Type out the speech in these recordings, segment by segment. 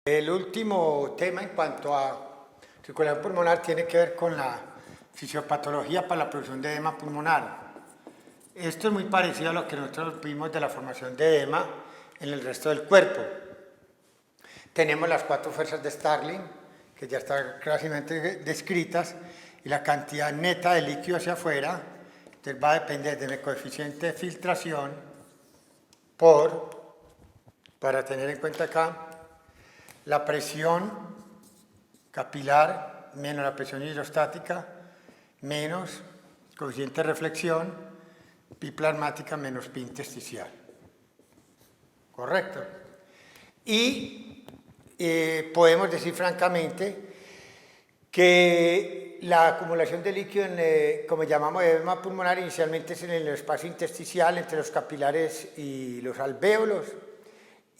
El último tema en cuanto a circulación pulmonar tiene que ver con la fisiopatología para la producción de edema pulmonar. Esto es muy parecido a lo que nosotros vimos de la formación de edema en el resto del cuerpo. Tenemos las 4 fuerzas de Starling, que ya están claramente descritas, y la cantidad neta de líquido hacia afuera. Entonces va a depender del coeficiente de filtración para tener en cuenta acá, la presión capilar menos la presión hidrostática menos coeficiente de reflexión, pi plasmática menos pi intersticial. ¿Correcto? Y podemos decir francamente que la acumulación de líquido, como llamamos edema pulmonar, inicialmente es en el espacio intersticial entre los capilares y los alvéolos,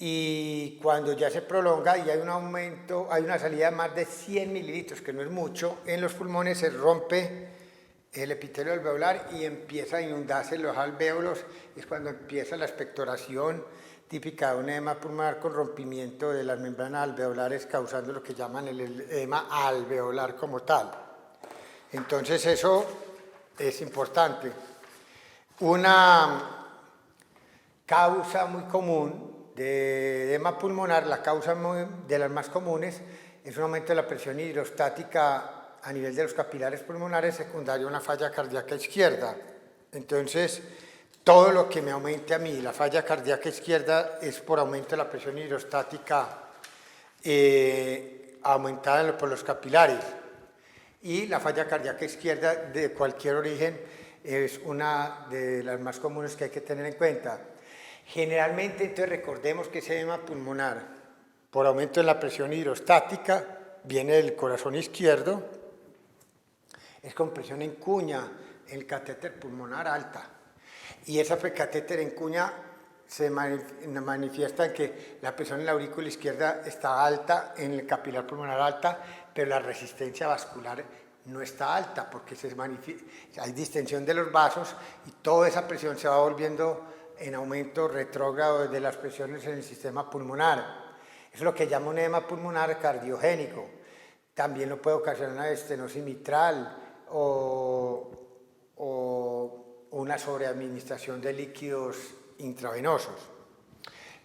y cuando ya se prolonga y hay un aumento, hay una salida de más de 100 mililitros, que no es mucho, en los pulmones se rompe el epitelio alveolar y empieza a inundarse los alvéolos. Es cuando empieza la expectoración típica de un edema pulmonar con rompimiento de las membranas alveolares, causando lo que llaman el edema alveolar como tal. Entonces eso es importante. Una causa muy común de edema pulmonar, la causa de las más comunes, es un aumento de la presión hidrostática a nivel de los capilares pulmonares secundario a una falla cardíaca izquierda. Entonces, todo lo que me aumente a mí la falla cardíaca izquierda es por aumento de la presión hidrostática aumentada por los capilares. Y la falla cardíaca izquierda de cualquier origen es una de las más comunes que hay que tener en cuenta. Generalmente, entonces, recordemos que ese edema pulmonar, por aumento en la presión hidrostática, viene del corazón izquierdo, es con presión en cuña, en el catéter pulmonar alta. Y esa catéter en cuña se manifiesta en que la presión en la aurícula izquierda está alta, en el capilar pulmonar alta, pero la resistencia vascular no está alta, porque hay distensión de los vasos y toda esa presión se va volviendo en aumento retrógrado de las presiones en el sistema pulmonar. Eso es lo que llama un edema pulmonar cardiogénico. También lo puede ocasionar una estenosis mitral o una sobreadministración de líquidos intravenosos.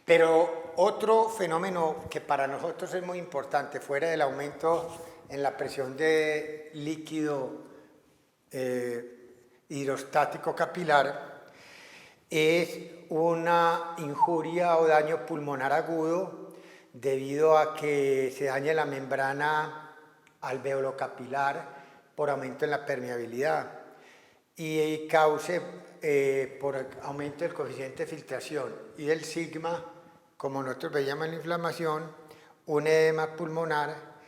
Pero otro fenómeno que para nosotros es muy importante, fuera del aumento en la presión de líquido hidrostático capilar, es una injuria o daño pulmonar agudo debido a que se daña la membrana alveolocapilar por aumento en la permeabilidad y cause por aumento del coeficiente de filtración y del sigma, como nosotros veíamos en la inflamación, un edema pulmonar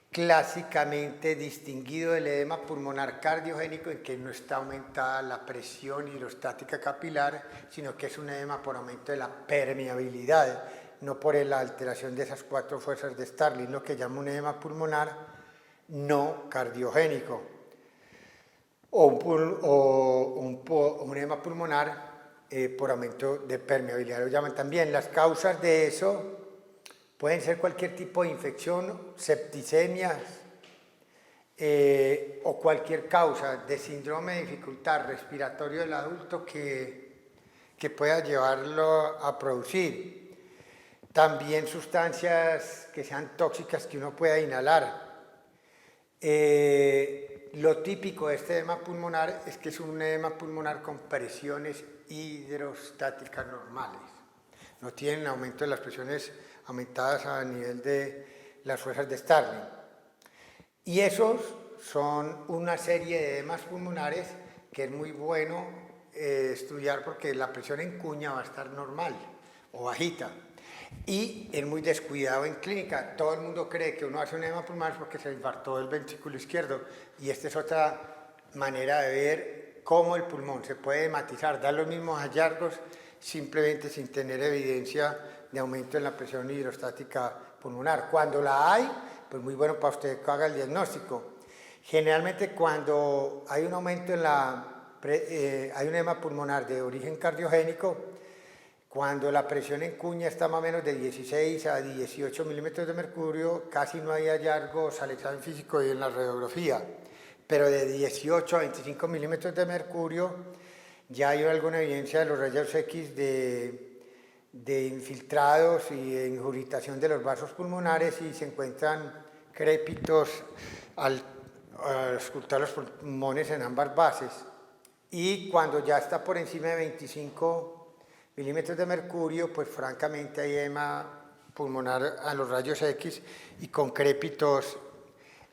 clásicamente distinguido del edema pulmonar cardiogénico, en que no está aumentada la presión hidrostática capilar, sino que es un edema por aumento de la permeabilidad, no por la alteración de esas 4 fuerzas de Starling, lo que llama un edema pulmonar no cardiogénico, o un edema pulmonar por aumento de permeabilidad, lo llaman también. Las causas de eso pueden ser cualquier tipo de infección, septicemias o cualquier causa de síndrome de dificultad respiratorio del adulto que pueda llevarlo a producir. También sustancias que sean tóxicas que uno pueda inhalar. Lo típico de este edema pulmonar es que es un edema pulmonar con presiones hidrostáticas normales. No tienen aumento de las presiones aumentadas a nivel de las fuerzas de Starling. Y esos son una serie de edemas pulmonares que es muy bueno estudiar, porque la presión en cuña va a estar normal o bajita. Y es muy descuidado en clínica. Todo el mundo cree que uno hace un edema pulmonar porque se infartó el ventrículo izquierdo, y esta es otra manera de ver cómo el pulmón se puede hematizar, dar los mismos hallazgos simplemente sin tener evidencia de aumento en la presión hidrostática pulmonar. Cuando la hay, pues muy bueno para usted que haga el diagnóstico. Generalmente cuando hay un aumento en hay un edema pulmonar de origen cardiogénico, Cuando la presión en cuña está más o menos de 16 a 18 milímetros de mercurio, casi no hay hallazgos al examen físico y en la radiografía, pero de 18 a 25 milímetros de mercurio ya hay alguna evidencia de los rayos X de infiltrados y de injuritación de los vasos pulmonares y se encuentran crépitos al auscultar los pulmones en ambas bases. Y cuando ya está por encima de 25 milímetros de mercurio, pues francamente hay edema pulmonar a los rayos X y con crépitos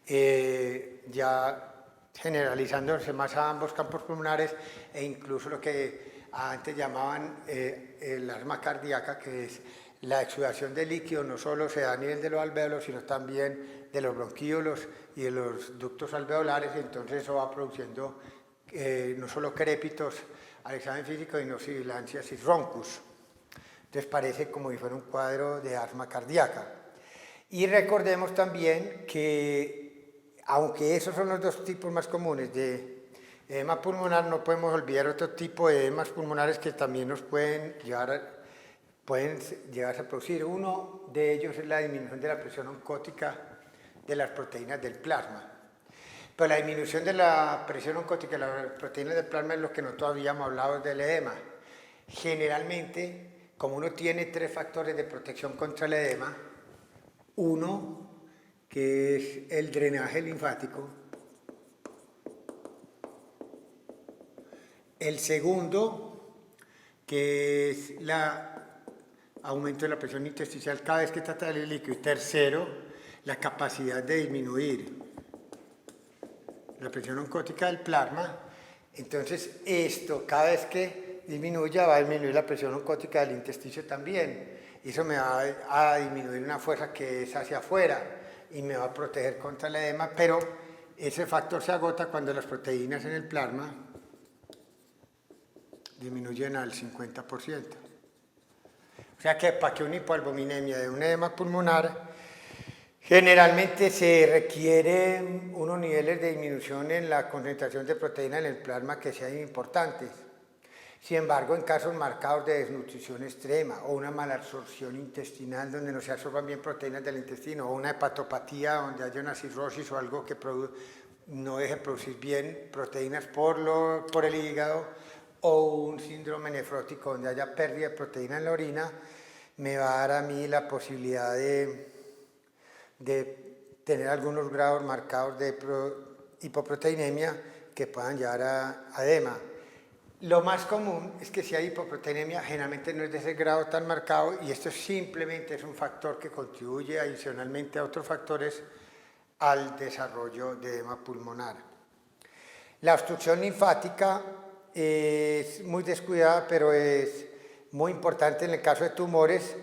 ya generalizándose más a ambos campos pulmonares e incluso lo que antes llamaban el asma cardíaca, que es la exudación de líquido, no solo se da a nivel de los alvéolos, sino también de los bronquíolos y de los ductos alveolares, y entonces eso va produciendo no solo crépitos al examen físico, sino sibilancias y roncus. Entonces parece como si fuera un cuadro de asma cardíaca. Y recordemos también que, aunque esos son los dos tipos más comunes de edema pulmonar, no podemos olvidar otro tipo de edemas pulmonares que también nos pueden llegar a producir. Uno de ellos es la disminución de la presión oncótica de las proteínas del plasma. Pero la disminución de la presión oncótica de las proteínas del plasma es lo que nosotros habíamos hablado del edema. Generalmente, como uno tiene 3 factores de protección contra el edema, uno, que es el drenaje linfático, el segundo, que es el aumento de la presión intersticial cada vez que trata del líquido, y tercero, la capacidad de disminuir la presión oncótica del plasma. Entonces esto, cada vez que disminuya, va a disminuir la presión oncótica del intersticio también. Y eso me va a disminuir una fuerza que es hacia afuera y me va a proteger contra el edema, pero ese factor se agota cuando las proteínas en el plasma disminuyen al 50%. O sea que para que una hipoalbuminemia de un edema pulmonar, generalmente se requieren unos niveles de disminución en la concentración de proteína en el plasma que sean importantes. Sin embargo, en casos marcados de desnutrición extrema o una malabsorción intestinal donde no se absorban bien proteínas del intestino o una hepatopatía donde haya una cirrosis o algo que no deje producir bien proteínas por el hígado o un síndrome nefrótico donde haya pérdida de proteína en la orina, me va a dar a mí la posibilidad de tener algunos grados marcados de hipoproteinemia que puedan llevar a edema. Lo más común es que si hay hipoproteinemia, generalmente no es de ese grado tan marcado y esto simplemente es un factor que contribuye adicionalmente a otros factores al desarrollo de edema pulmonar. La obstrucción linfática es muy descuidada, pero es muy importante en el caso de tumores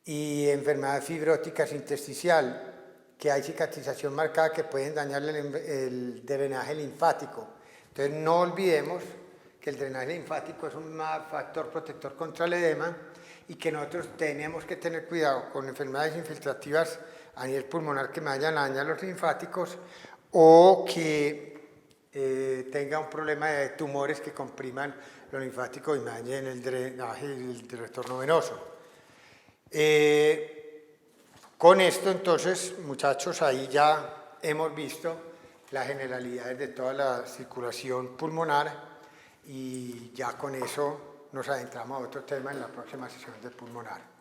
y enfermedades fibróticas intersticial, que hay cicatrización marcada que pueden dañar el drenaje linfático. Entonces no olvidemos que el drenaje linfático es un factor protector contra el edema y que nosotros tenemos que tener cuidado con enfermedades infiltrativas a nivel pulmonar que me vayan a dañar los linfáticos o que tenga un problema de tumores que compriman los linfáticos y me dañen el drenaje y el retorno venoso. Con esto entonces, muchachos, ahí ya hemos visto las generalidades de toda la circulación pulmonar y ya con eso nos adentramos a otro tema en la próxima sesión de pulmonar.